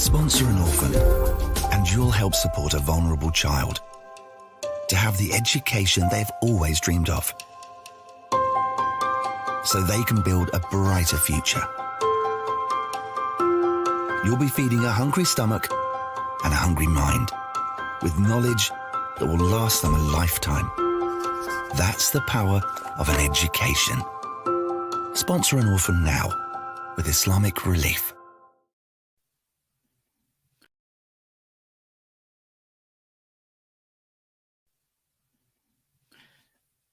Sponsor an orphan, and you'll help support a vulnerable child to have the education they've always dreamed of, so they can build a brighter future. You'll be feeding a hungry stomach and a hungry mind with knowledge that will last them a lifetime. That's the power of an education. Sponsor an orphan now with Islamic Relief.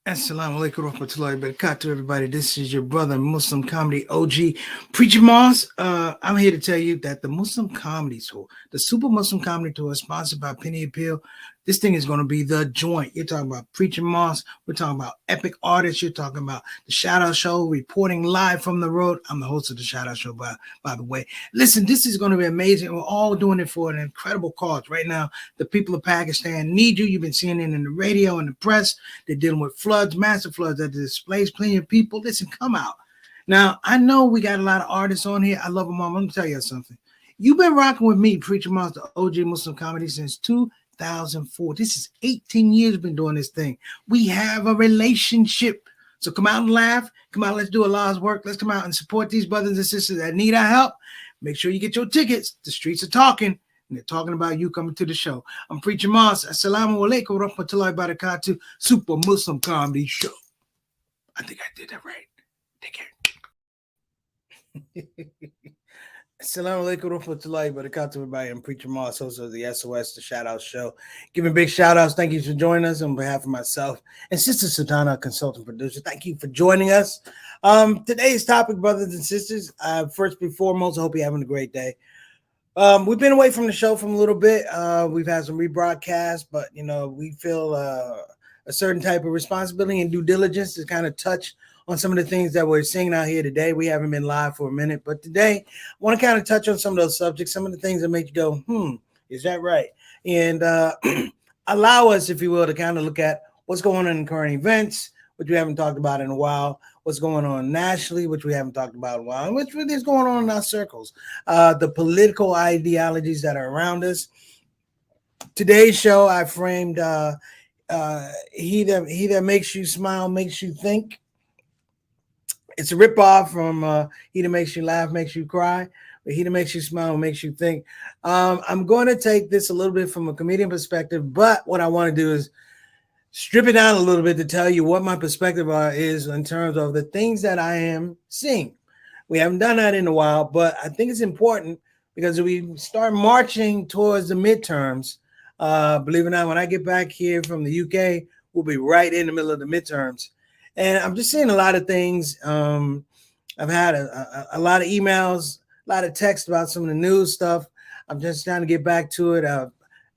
Assalamu alaikum warahmatullahi wabarakatuh, everybody. This is your brother, Muslim Comedy OG, Preacher Moss. I'm here to tell you that the Muslim Comedy Tour, the Super Muslim Comedy Tour, is sponsored by Penny Appeal. This thing is going to be the joint. You're talking about Preacher Moss. We're talking about epic artists. You're talking about the ShOUT Show, reporting live from the road. I'm the host of the ShOUT Show, by the way. Listen, this is going to be amazing. We're all doing it for an incredible cause. Right now, the people of Pakistan need you. You've been seeing it in the radio and the press. They're dealing with floods, massive floods that displaced plenty of people. Listen, come out. Now, I know we got a lot of artists on here. I love them all. Let me tell you something. You've been rocking with me, Preacher Moss, the OG Muslim Comedy, since 2004. This is 18 years been doing this thing. We have a relationship. So come out and laugh. Come out, let's do Allah's work. Let's come out and support these brothers and sisters that need our help. Make sure you get your tickets. The streets are talking, and they're talking about you coming to the show. I'm Preacher Moss. Assalamu alaikum warahmatullahi wabarakatuh. Super Muslim Comedy Show. I think I did that right. Take care. Assalamu alaikum warahmatullahi wabarakatuh, everybody. I'm Preacher Moss, host of the SOS, the ShOUT Show. Giving big shout outs. Thank you for joining us on behalf of myself and Sister Sultana, consultant producer. Thank you for joining us. Today's topic, brothers and sisters. First and foremost, I hope you're having a great day. We've been away from the show for a little bit. We've had some rebroadcasts, but we feel a certain type of responsibility and due diligence to kind of touch on some of the things that we're seeing out here today. We haven't been live for a minute, but today I want to kind of touch on some of those subjects, some of the things that make you go, is that right? And allow us, if you will, to kind of look at what's going on in current events, which we haven't talked about in a while, what's going on nationally, which we haven't talked about in a while, and which really is going on in our circles, the political ideologies that are around us. Today's show, I framed he that makes you smile makes you think. It's a ripoff from He That Makes You Laugh Makes You Cry, but He That Makes You Smile Makes You Think. I'm going to take this a little bit from a comedian perspective, but what I want to do is strip it down a little bit to tell you what my perspective is in terms of the things that I am seeing. We haven't done that in a while, but I think it's important because we start marching towards the midterms. Believe it or not, when I get back here from the UK, we'll be right in the middle of the midterms. And I'm just seeing a lot of things. I've had a lot of emails, a lot of text about some of the news stuff. I'm just trying to get back to it.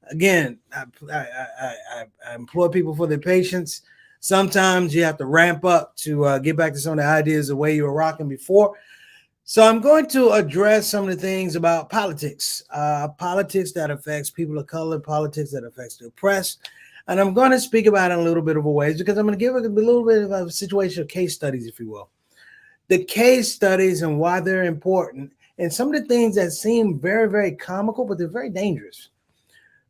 Again, I implore people for their patience. Sometimes you have to ramp up to get back to some of the ideas the way you were rocking before. So I'm going to address some of the things about politics, politics that affects people of color, politics that affects the oppressed. And I'm going to speak about it in a little bit of a ways because I'm going to give a little bit of a situation of case studies, if you will. The case studies and why they're important and some of the things that seem very, very comical, but they're very dangerous.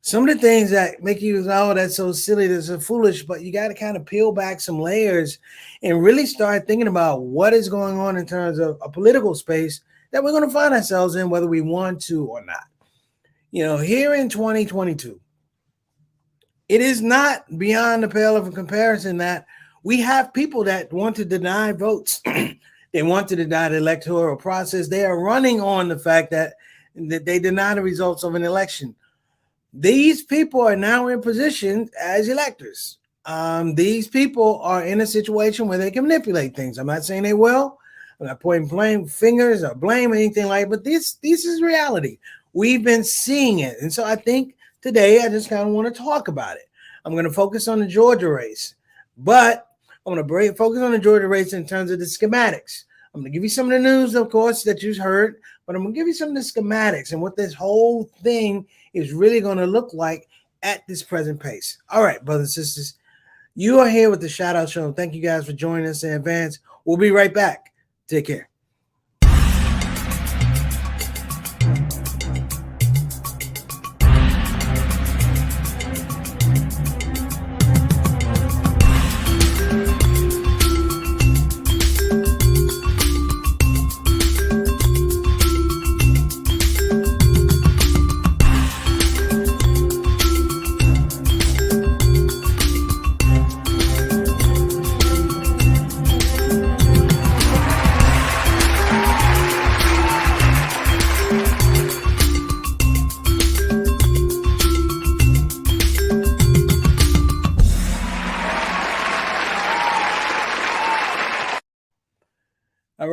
Some of the things that make you, oh, that's so silly, that's so foolish, but you got to kind of peel back some layers and really start thinking about what is going on in terms of a political space that we're going to find ourselves in, whether we want to or not. Here in 2022, it is not beyond the pale of a comparison that we have people that want to deny votes. They want to deny the electoral process. They are running on the fact that they deny the results of an election. These people are now in position as electors. These people are in a situation where they can manipulate things. I'm not saying they will. I'm not pointing fingers or blame or anything like that, but this is reality. We've been seeing it. And so I think today, I just kind of want to talk about it. I'm going to focus on the Georgia race, but I'm going to focus on the Georgia race in terms of the schematics. I'm going to give you some of the news, of course, that you've heard, but I'm going to give you some of the schematics and what this whole thing is really going to look like at this present pace. All right, brothers and sisters, you are here with the ShOUT Show. Thank you guys for joining us in advance. We'll be right back. Take care.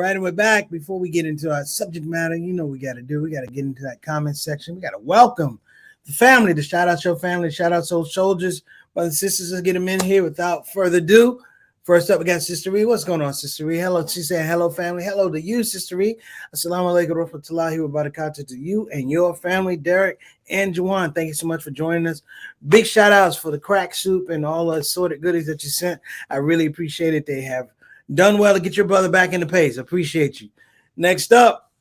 right, and we're back. Before we get into our subject matter, you know what we got to do. We got to get into that comment section. We got to welcome the family, the Shout Out Show family, Shout Out Soul Soldiers, brothers and sisters. Let's get them in here without further ado. First up, we got Sister Ree. What's going on, Sister Ree? Hello. She's saying hello, family. Hello to you, Sister Ree. Assalamu alaikum wa rahmatullahi wa barakatuh to you and your family, Derek and Juwan. Thank you so much for joining us. Big shout outs for the crack soup and all the assorted goodies that you sent. I really appreciate it. They have done well to get your brother back in the pace. Appreciate you. Next up.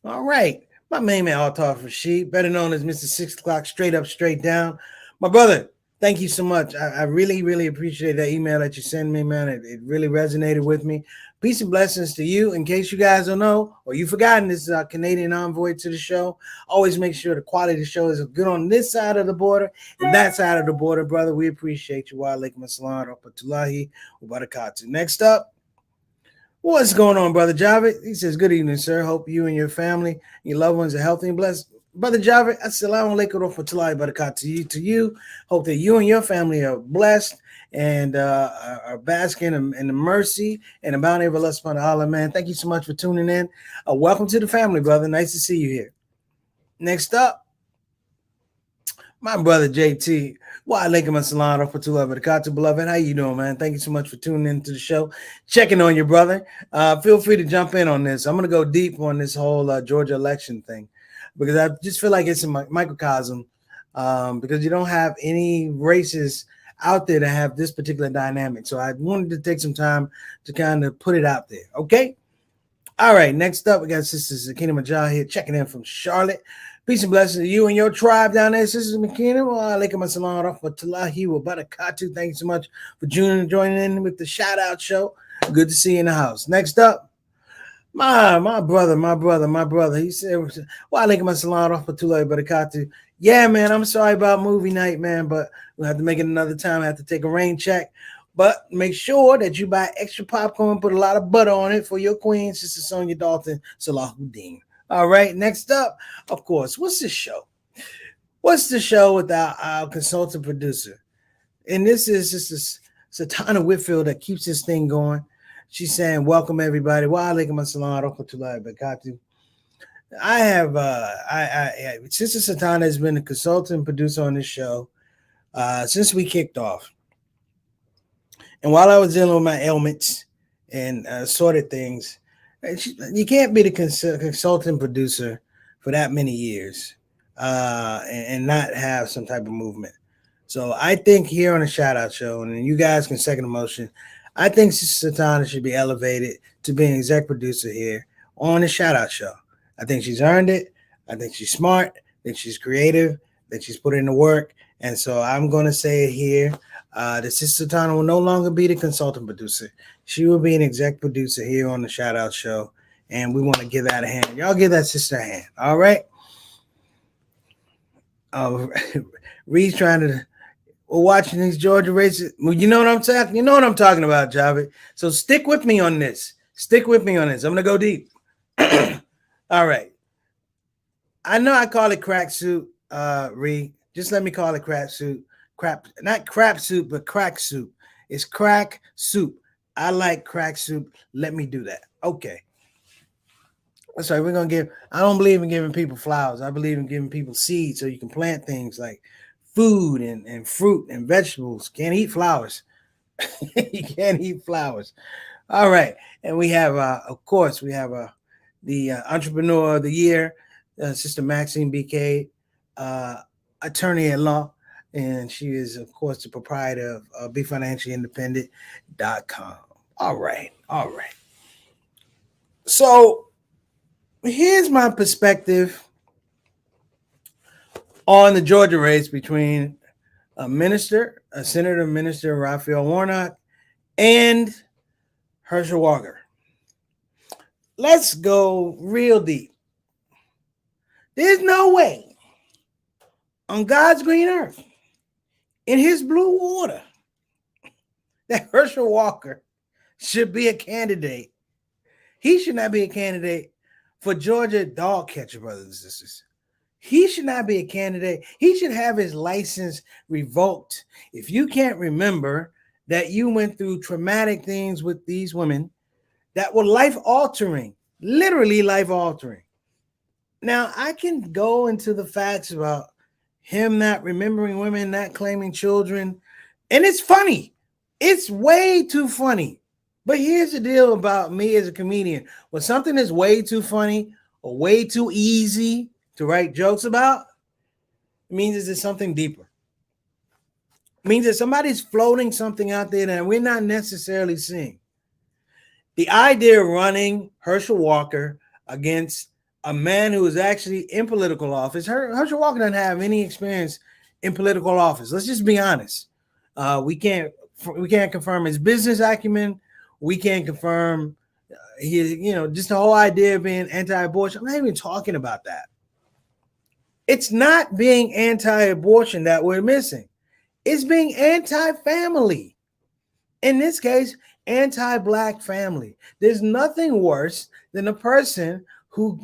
All right. My main man, Altar Rashid, better known as Mr. 6 o'clock, straight up, straight down. My brother, thank you so much. I really, really appreciate that email that you sent me, man. It really resonated with me. Peace and blessings to you. In case you guys don't know, or you've forgotten, this is our Canadian envoy to the show. Always make sure the quality of the show is good on this side of the border and that side of the border, brother. We appreciate you. Wa alaikum assalam wa rahmatullahi wa barakatuh. Next up, what's going on, Brother Javed? He says, good evening, sir. Hope you and your family, your loved ones are healthy and blessed. Brother Javed, assalamu alaikum wa rahmatullahi wa barakatuh to you. Hope that you and your family are blessed and are basking in the mercy and the bounty of Allah subhanahu wa ta'ala, man. Thank you so much for tuning in. Welcome to the family, brother. Nice to see you here. Next up, my brother JT. Wa alaikum assalam wa rahmatullahi wa barakatuh, beloved. How you doing, man? Thank you so much for tuning into the show. Checking on your brother. Feel free to jump in on this. I'm going to go deep on this whole Georgia election thing because I just feel like it's a microcosm because you don't have any races out there to have this particular dynamic. So I wanted to take some time to kind of put it out there. Okay. All right. Next up, we got Sister Sakina Majah here checking in from Charlotte. Peace and blessings to you and your tribe down there, Sister Makina. Wa alaikum assalam wa rahmatullahi wa barakatuh. Thank you so much for joining in with the shout out show. Good to see you in the house. Next up, my brother. He said, wa alaikum assalam wa rahmatullahi wa barakatuh. Yeah, man, I'm sorry about movie night, man, but we'll have to make it another time. I have to take a rain check. But make sure that you buy extra popcorn, put a lot of butter on it for your queen, Sister Sonia Dalton Salahuddin. All right, next up, of course, what's the show? What's the show without our consultant producer? And this is Sister Satana Whitfield that keeps this thing going. She's saying, welcome, everybody. Wa alaikum assalam wa rahmatullahi wa barakatuh. I have Sister Satana has been a consultant producer on this show since we kicked off. And while I was dealing with my ailments and assorted things, you can't be the consultant producer for that many years and not have some type of movement. So I think here on the Shout Out Show, and you guys can second the motion, I think Sister Satana should be elevated to being exec producer here on the Shout Out Show. I think she's earned it. I think she's smart. I think she's creative. I think she's put in the work. And so I'm going to say it here. The Sister Satana will no longer be the consultant producer. She will be an exec producer here on the Shout Out Show. And we want to give that a hand. Y'all give that sister a hand. All right. Reed's trying to, we're watching these Georgia races. Well, you know what I'm saying? You know what I'm talking about, Javi. So stick with me on this. I'm going to go deep. All right. I know I call it crack soup, Reed. Just let me call it crack soup. Not crap soup, but crack soup. It's crack soup. I like crack soup. Let me do that. Okay. That's right. We're going to give, I don't believe in giving people flowers. I believe in giving people seeds so you can plant things like food and fruit and vegetables. Can't eat flowers. You can't eat flowers. All right. And we have, of course, the Entrepreneur of the Year, Sister Maxine BK, attorney at law. And she is, of course, the proprietor of BeFinanciallyIndependent.com. All right. So here's my perspective on the Georgia race between Senator Minister Raphael Warnock and Herschel Walker. Let's go real deep. There's no way on God's green earth, in his blue water, that Herschel Walker should be a candidate. He should not be a candidate for Georgia dog catcher, brothers and sisters. He should not be a candidate. He should have his license revoked. If you can't remember that you went through traumatic things with these women, that were life altering, literally life altering. Now, I can go into the facts about him not remembering women, not claiming children, and it's funny. It's way too funny. But here's the deal about me as a comedian. When something is way too funny or way too easy to write jokes about, it means there's something deeper. It means that somebody's floating something out there that we're not necessarily seeing. The idea of running Herschel Walker against a man who is actually in political office. Herschel Walker doesn't have any experience in political office. Let's just be honest. We can't confirm his business acumen. We can't confirm his, just the whole idea of being anti-abortion. I'm not even talking about that. It's not being anti-abortion that we're missing. It's being anti-family. In this case, anti-black family. There's nothing worse than a person who,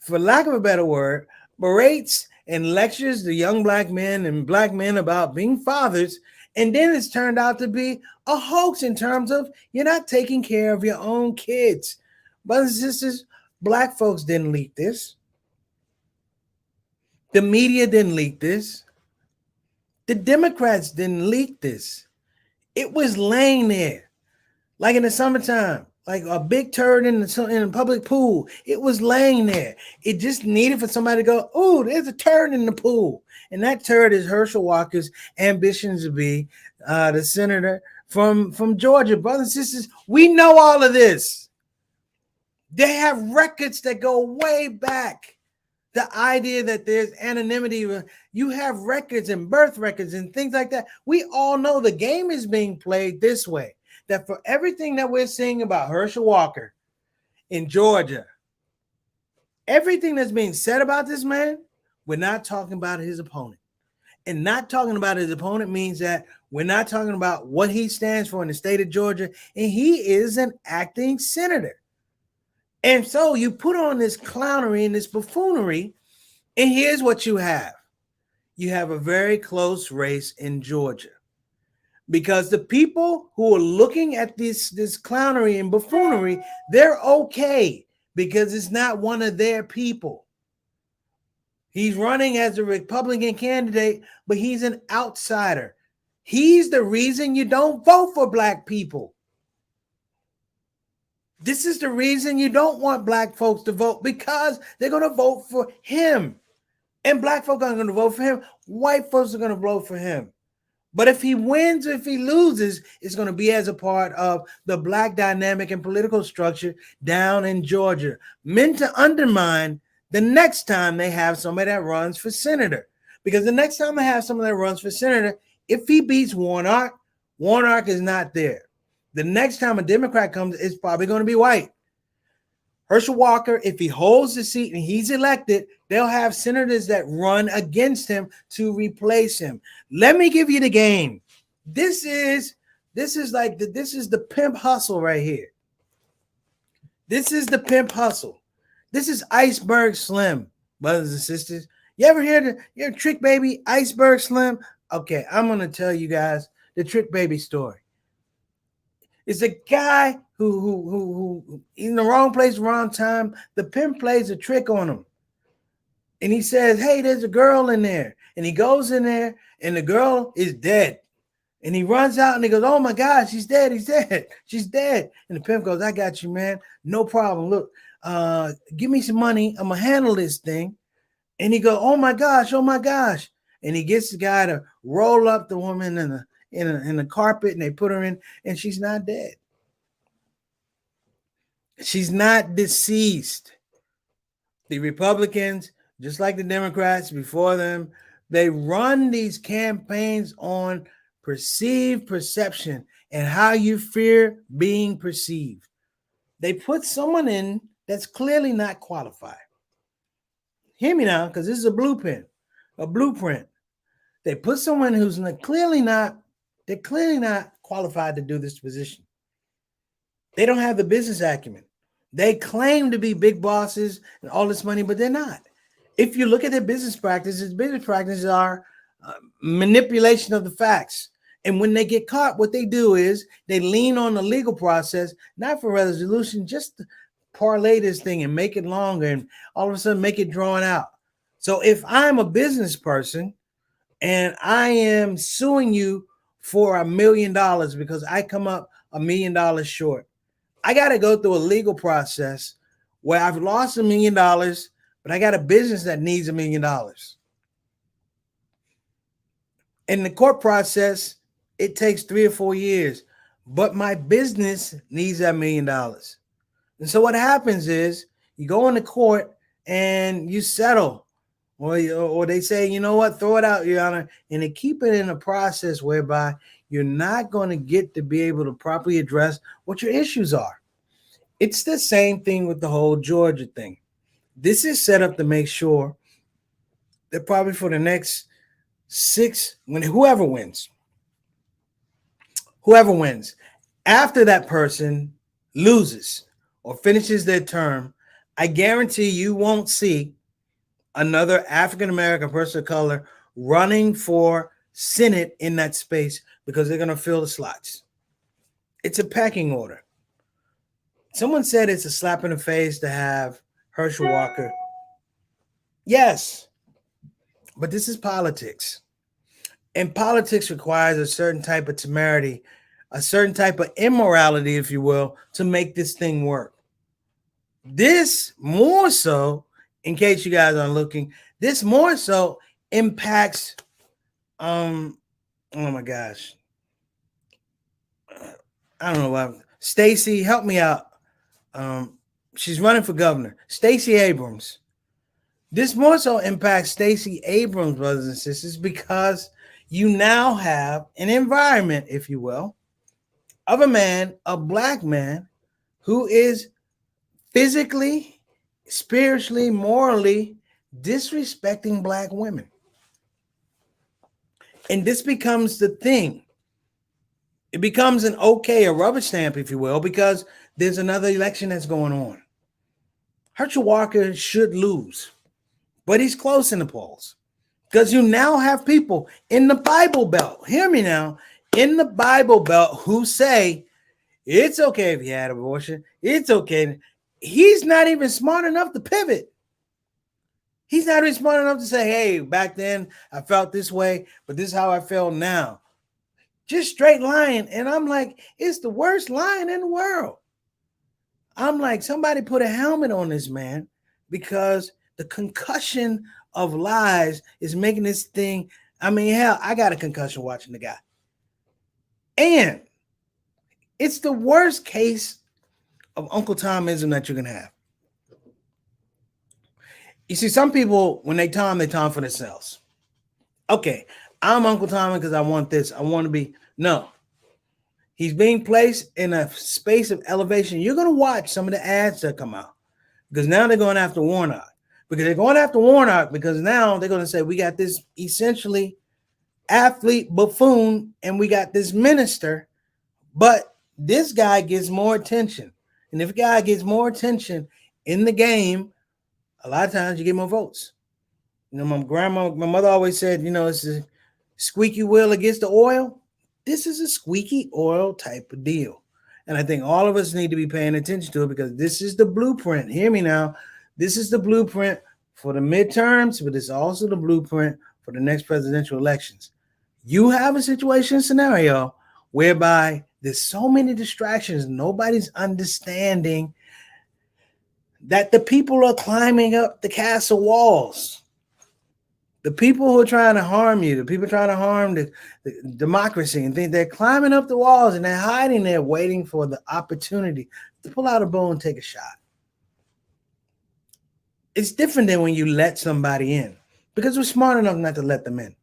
for lack of a better word, berates and lectures the young black men and black men about being fathers, and then it's turned out to be a hoax in terms of you're not taking care of your own kids. Brothers and sisters, black folks didn't leak this. The media didn't leak this. The Democrats didn't leak this. It was laying there, like in the summertime, like a big turd in a public pool. It was laying there. It just needed for somebody to go, "Oh, there's a turd in the pool," and that turd is Herschel Walker's ambitions to be the senator from Georgia. Brothers and sisters, we know all of this. They have records that go way back. The idea that there's anonymity, you have records and birth records and things like that. We all know the game is being played this way, that for everything that we're seeing about Herschel Walker in Georgia, everything that's being said about this man, we're not talking about his opponent. And not talking about his opponent means that we're not talking about what he stands for in the state of Georgia, and he is an acting senator. And so you put on this clownery and this buffoonery, and here's what you have. You have a very close race in Georgia, because the people who are looking at this clownery and buffoonery, they're okay because it's not one of their people. He's running as a Republican candidate, but he's an outsider. He's the reason you don't vote for black people. This is the reason you don't want black folks to vote, because they're going to vote for him. And black folks aren't going to vote for him. White folks are going to vote for him. But if he wins or if he loses, it's going to be as a part of the black dynamic and political structure down in Georgia, meant to undermine the next time they have somebody that runs for senator. Because the next time they have somebody that runs for senator, if he beats Warnock, Warnock is not there. The next time a Democrat comes, it's probably going to be white. Herschel Walker, if he holds the seat and he's elected, they'll have senators that run against him to replace him. Let me give you the game. This is the pimp hustle right here. This is the pimp hustle. This is Iceberg Slim, brothers and sisters. You ever hear the Trick Baby Iceberg Slim? Okay, I'm going to tell you guys the Trick Baby story. It's a guy who in the wrong place, wrong time. The pimp plays a trick on him. And he says, "Hey, there's a girl in there." And he goes in there and the girl is dead. And he runs out and he goes, "Oh my God, she's dead. He's dead. She's dead." And the pimp goes, "I got you, man. No problem. Look, give me some money. I'm going to handle this thing." And he goes, "Oh my gosh, oh my gosh." And he gets the guy to roll up the woman in the carpet, and they put her in, and she's not dead. She's not deceased. The Republicans, just like the Democrats before them, they run these campaigns on perceived perception and how you fear being perceived. They put someone in that's clearly not qualified. Hear me now, because this is a blueprint. They put someone who's clearly not qualified to do this position. They don't have the business acumen. They claim to be big bosses and all this money, but they're not. If you look at their business practices are manipulation of the facts And when they get caught, what they do is they lean on the legal process, not for resolution, just to parlay this thing and make it longer and all of a sudden make it drawn out. So if I'm a business person and I am suing you for $1 million because I come up $1 million short, I got to go through a legal process where I've lost $1 million, but I got a business that needs $1 million. In the court process, it takes 3 or 4 years, but my business needs that $1 million. And so what happens is you go into court and you settle, or they say, you know what, throw it out, Your Honor, and they keep it in a process whereby you're not going to get to be able to properly address what your issues are. It's the same thing with the whole Georgia thing. This is set up to make sure that probably for the next 6, when whoever wins, after that person loses or finishes their term, I guarantee you won't see another African-American person of color running for Senate in that space because they're going to fill the slots. It's a pecking order. Someone said it's a slap in the face to have Herschel Walker. Yes, but this is politics. And politics requires a certain type of temerity, a certain type of immorality, if you will, to make this thing work. This more so, in case you guys aren't looking, this more so impacts, oh my gosh. I don't know why. Stacey, help me out. She's running for governor. Stacey Abrams. This more so impacts Stacey Abrams, brothers and sisters, because you now have an environment, if you will, of a man, a black man, who is physically, spiritually, morally disrespecting black women. And this becomes the thing. It becomes a rubber stamp, if you will, because there's another election that's going on. Herschel Walker should lose, but he's close in the polls because you now have people in the Bible Belt. Hear me now. In the Bible Belt who say it's okay if you had abortion. It's okay. He's not even smart enough to pivot. He's not even smart enough to say, hey, back then I felt this way, but this is how I feel now. Just straight lying. And I'm like, it's the worst lying in the world. I'm like, somebody put a helmet on this man because the concussion of lies is making this thing. I mean, hell, I got a concussion watching the guy. And it's the worst case of Uncle Tomism that you can have. You see, some people, when they Tom for themselves. Okay, I'm Uncle Tom because I want this. I want to be. No. He's being placed in a space of elevation. You're going to watch some of the ads that come out because now they're going after Warnock. Because they're going after Warnock because now they're going to say we got this essentially athlete buffoon and we got this minister, but this guy gets more attention. And if a guy gets more attention in the game, a lot of times you get more votes. You know, my mother always said, you know, it's a squeaky wheel against the oil. This is a squeaky oil type of deal. And I think all of us need to be paying attention to it because this is the blueprint. Hear me now. This is the blueprint for the midterms, but it's also the blueprint for the next presidential elections. You have a situation scenario whereby there's so many distractions. Nobody's understanding that the people are climbing up the castle walls. The people who are trying to harm you, the people trying to harm the democracy and think they're climbing up the walls and they're hiding there waiting for the opportunity to pull out a bow and take a shot. It's different than when you let somebody in because we're smart enough not to let them in.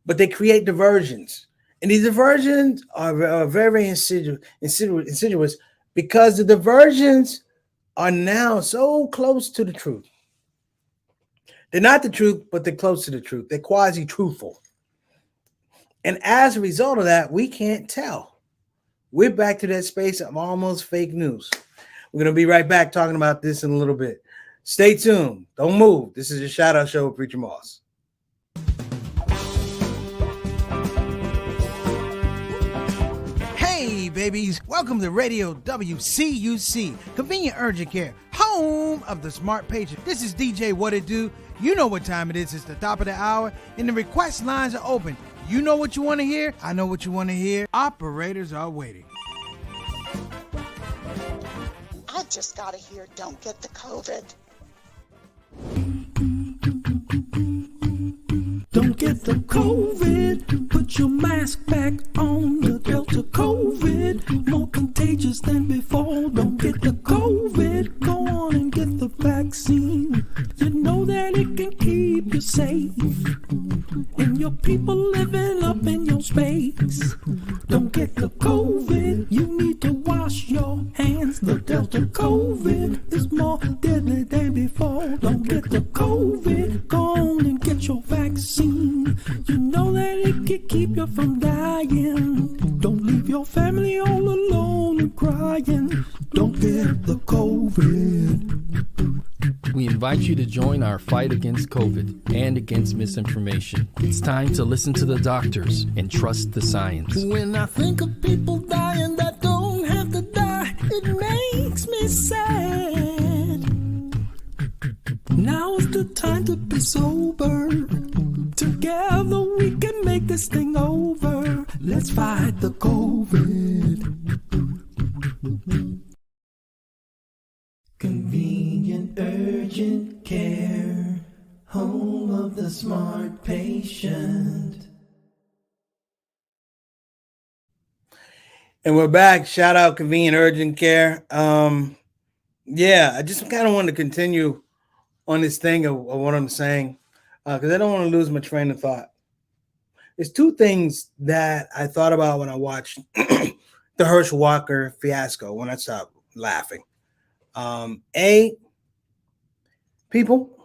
But they create diversions. And these diversions are very insidious because the diversions are now so close to the truth. They're not the truth, but they're close to the truth. They're quasi-truthful. And as a result of that, we can't tell. We're back to that space of almost fake news. We're going to be right back talking about this in a little bit. Stay tuned. Don't move. This is your Shout Out Show with Preacher Moss. babies. Welcome to Radio WCUC, Convenient Urgent Care, home of the smart patient. This is DJ What It Do. You know what time it is. It's the top of the hour, and the request lines are open. You know what you want to hear. I know what you want to hear. Operators are waiting. I just got to hear, don't get the COVID. Don't get the COVID. Put your mask back on. The Delta COVID, more contagious than before. Don't get the COVID. Go on and get the vaccine. You know that it can keep you safe, and your people living up in your space. Don't get the COVID. You need to wash your hands. The Delta COVID is more deadly than before. Don't get the COVID. Go on and get your vaccine. You know that it can keep you from dying. Don't leave your family all alone and crying. Don't get the COVID. We invite you to join our fight against COVID and against misinformation. It's time to listen to the doctors and trust the science. When I think of people dying that don't have to die, it makes me sad. Now's the time to be sober. Together we can make this thing over. Let's fight the COVID. Convenient urgent care, home of the smart patient. And we're back. Shout out Convenient Urgent Care. I just kind of want to continue on this thing of what I'm saying, because I don't want to lose my train of thought. There's two things that I thought about when I watched the Herschel Walker fiasco, when I stopped laughing. People,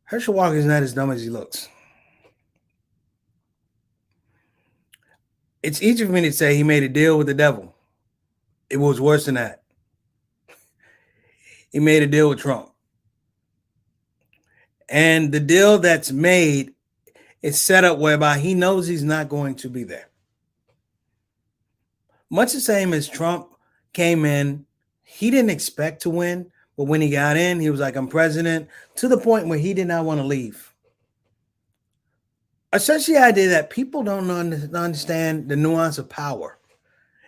Herschel Walker is not as dumb as he looks. It's easy for me to say he made a deal with the devil. It was worse than that. He made a deal with Trump. And the deal that's made is set up whereby he knows he's not going to be there. Much the same as Trump came in, he didn't expect to win, but when he got in, he was like, I'm president, to the point where he did not want to leave. Essentially, the idea that people don't understand the nuance of power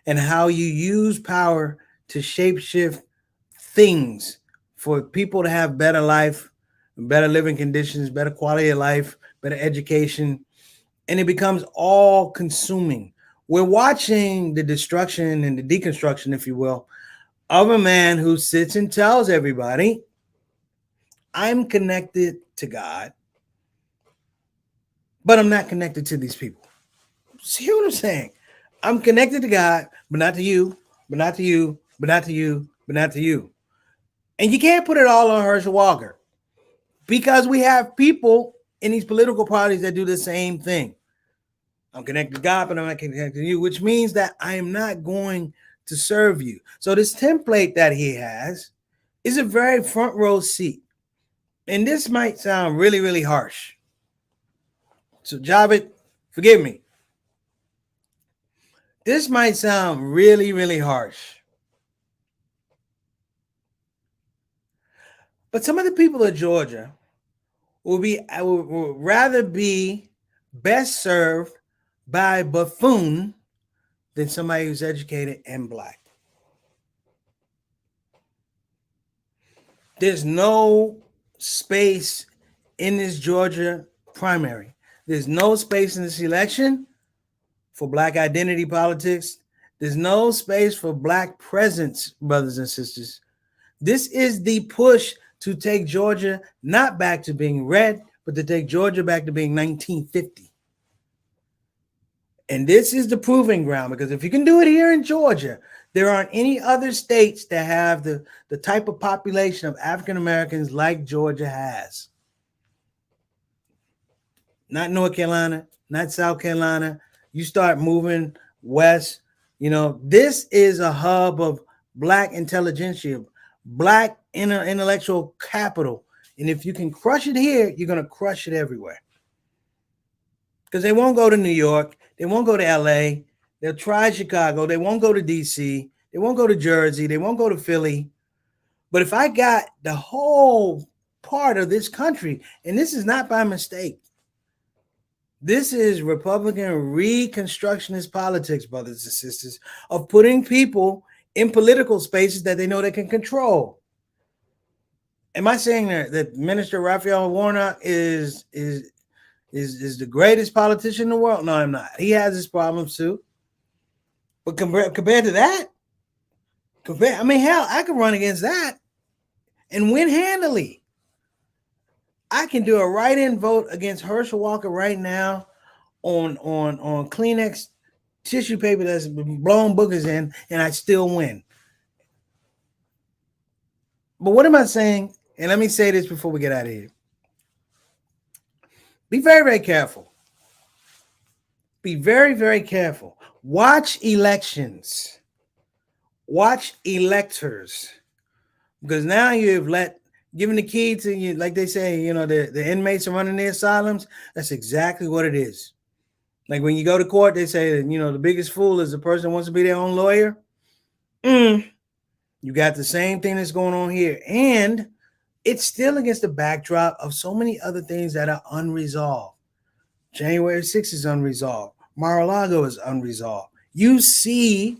and how you use power to shapeshift things for people to have better life, better living conditions, better quality of life, better education, and it becomes all consuming. We're watching the destruction and the deconstruction, if you will, of a man who sits and tells everybody, I'm connected to God, but I'm not connected to these people. See what I'm saying? I'm connected to God, but not to you, but not to you, but not to you, but not to you. And you can't put it all on Herschel Walker, because we have people in these political parties that do the same thing. I'm connected to God, but I'm not connected to you, which means that I am not going to serve you. So this template that he has is a very front row seat. And this might sound really, really harsh. So Javed, forgive me. This might sound really, really harsh. But some of the people of Georgia would rather be best served by a buffoon than somebody who's educated and black. There's no space in this Georgia primary. There's no space in this election for black identity politics. There's no space for black presence, brothers and sisters. This is the push to take Georgia not back to being red, but to take Georgia back to being 1950. And this is the proving ground, because if you can do it here in Georgia, there aren't any other states that have the type of population of African Americans like Georgia has. Not North Carolina, not South Carolina. You start moving west, this is a hub of black intelligentsia, black intellectual capital. And if you can crush it here, you're going to crush it everywhere. Because they won't go to New York. They won't go to LA. They'll try Chicago. They won't go to DC. They won't go to Jersey. They won't go to Philly. But if I got the whole part of this country, and this is not by mistake, this is Republican reconstructionist politics, brothers and sisters, of putting people in political spaces that they know they can control. Am I saying that Minister Raphael Warnock is the greatest politician in the world? No, I'm not. He has his problems too. But compared to that, hell, I could run against that and win handily. I can do a write-in vote against Herschel Walker right now on Kleenex tissue paper that's blown boogers in, and I still win. But what am I saying? And let me say this before we get out of here. Be very, very careful. Be very, very careful. Watch elections. Watch electors. Because now you've given the key to you, like they say, the inmates are running the asylums. That's exactly what it is. Like when you go to court, they say that, the biggest fool is the person who wants to be their own lawyer. You got the same thing that's going on here. And it's still against the backdrop of so many other things that are unresolved. January 6th is unresolved. Mar-a-Lago is unresolved. You see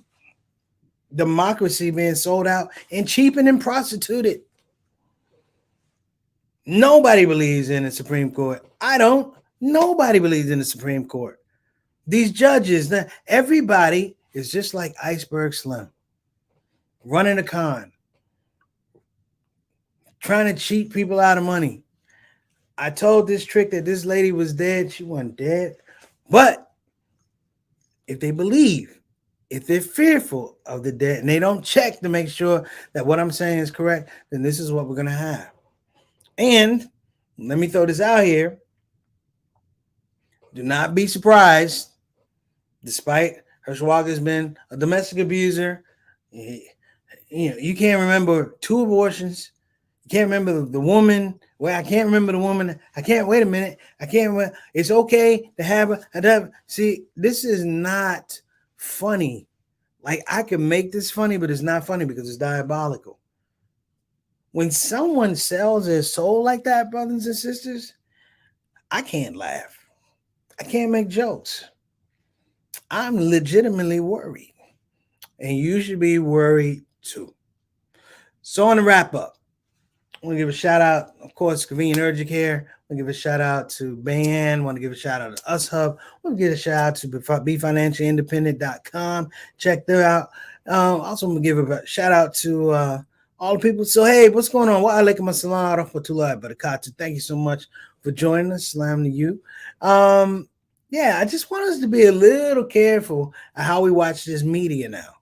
democracy being sold out and cheapened and prostituted. Nobody believes in the Supreme Court. I don't. Nobody believes in the Supreme Court. These judges, everybody is just like Iceberg Slim, running a con, trying to cheat people out of money. I told this trick that this lady was dead. She wasn't dead. But if they believe, if they're fearful of the dead and they don't check to make sure that what I'm saying is correct, then this is what we're going to have. And let me throw this out here. Do not be surprised, despite Herschel Walker's been a domestic abuser. You can't remember 2 abortions. You can't remember the woman. Well, I can't remember the woman. I can't. Wait a minute. I can't remember. It's okay to have a. See, this is not funny. Like, I can make this funny, but it's not funny because it's diabolical. When someone sells their soul like that, brothers and sisters, I can't laugh. I can't make jokes. I'm legitimately worried. And you should be worried too. So on the wrap up, I want to give a shout out, of course, Convenient Urgent Care. I want to give a shout out to Bayan. I want to give a shout out to Us Hub. I want to give a shout out to BeFinancialIndependent.com. Check them out. Also, I'm going to give a shout out to all the people. So, hey, what's going on? Wa alaikum assalam wa rahmatullahi wa barakatuh. Thank you so much for joining us. Salam to you. Yeah, I just want us to be a little careful at how we watch this media now.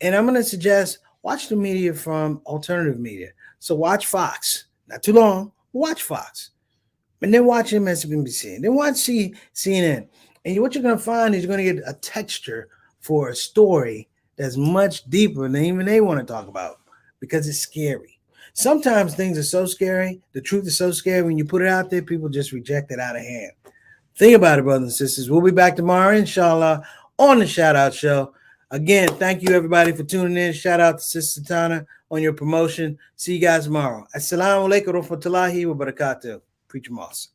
And I'm going to suggest watch the media from alternative media. So watch Fox. Not too long. Watch Fox. And then watch MSNBC. And then watch CNN. And what you're going to find is you're going to get a texture for a story that's much deeper than even they want to talk about because it's scary. Sometimes things are so scary. The truth is so scary. When you put it out there, people just reject it out of hand. Think about it, brothers and sisters. We'll be back tomorrow, inshallah, on the Shout Out Show. Again, thank you, everybody, for tuning in. Shout out to Sister Tana on your promotion. See you guys tomorrow. Assalamu alaikum wa rahmatullahi wa barakatuh. Preacher Moss.